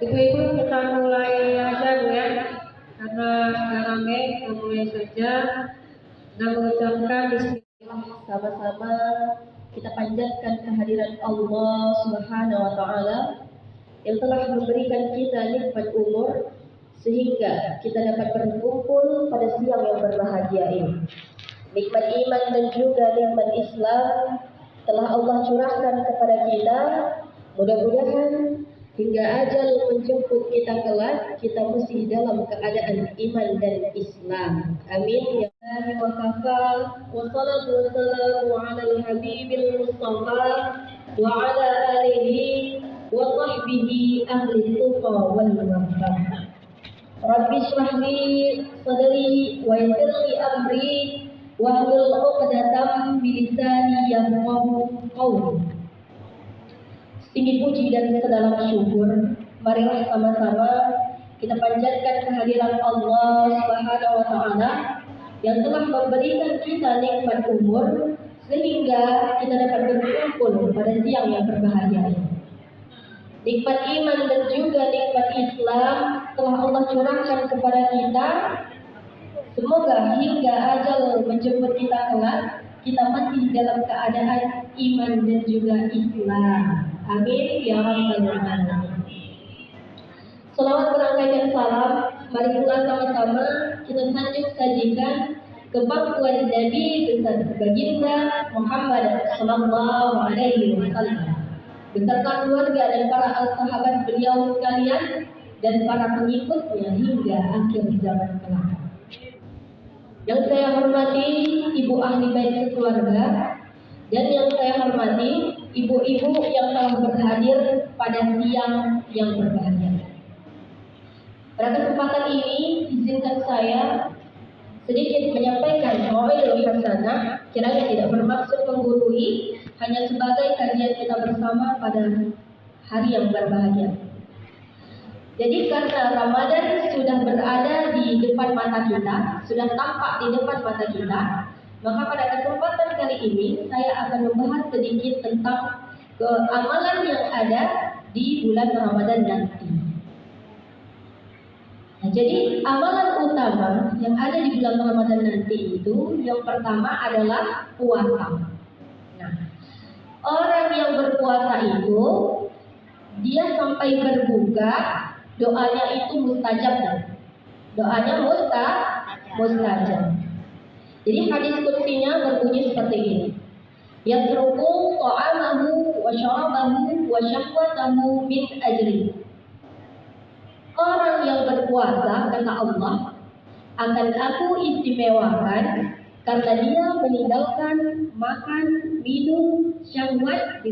Ibu-ibu kita mulai aja Bu ya, karena rame kita mulai saja dan mengucapkan bismillah sama-sama kita panjatkan kehadiran Allah Subhanahu wa taala yang telah memberikan kita nikmat umur sehingga kita dapat berkumpul pada siang yang berbahagia ini. Nikmat iman dan juga nikmat Islam telah Allah curahkan kepada kita. Mudah-mudahan hingga ajal menjemput kita kelak, kita masih dalam keadaan iman dan Islam. Amin. Ya Allah wa kafa wa salatu wa salamu ala al-habibil mustafa wa ala alihi wa sahbihi ahli tuqa wal maghfirah. Rabbi shrah li sadri wa yassir li amri wahlul 'uqdatam min lisani yafqahu qawli. Tinggi puji dan sedalam syukur, marilah sama-sama kita panjatkan kehadiran Allah Subhanahu wa taala yang telah memberikan kita nikmat umur sehingga kita dapat berkumpul pada siang yang berbahagia ini. Nikmat iman dan juga nikmat Islam telah Allah curahkan kepada kita. Semoga hingga ajal menjemput kita kelak, kita masih dalam keadaan iman dan juga Islam. Amin ya rabbal alamin. Selawat berangkaikan salam, mari pula sama-sama kita sanjung sajikan kebangkuan Nabi besar baginda Muhammad sallallahu alaihi wasallam beserta keluarga dan para sahabat beliau sekalian dan para pengikutnya hingga akhir zaman kelak. Yang saya hormati ibu ahli bait keluarga dan yang saya hormati ibu-ibu yang telah berhadir pada siang yang berbahagia. Pada kesempatan ini izinkan saya sedikit menyampaikan mau'izah hasanah, kiranya tidak bermaksud menggurui, hanya sebagai kajian kita bersama pada hari yang berbahagia. Jadi karena Ramadan sudah berada di depan mata kita, sudah tampak di depan mata kita, maka pada kesempatan kali ini saya akan membahas sedikit tentang amalan yang ada di bulan Ramadan nanti. Nah, jadi amalan utama yang ada di bulan Ramadan nanti itu yang pertama adalah puasa. Nah, orang yang berpuasa itu dia sampai berbuka doanya itu mustajab. Doanya mustajab. Jadi hadis qudsinya berbunyi seperti ini. Yatruku ta'amahu wa syarabahu wa syahwatahu min ajri. Orang yang berpuasa, kata Allah, akan aku istimewakan karena dia meninggalkan makan, minum, syahwat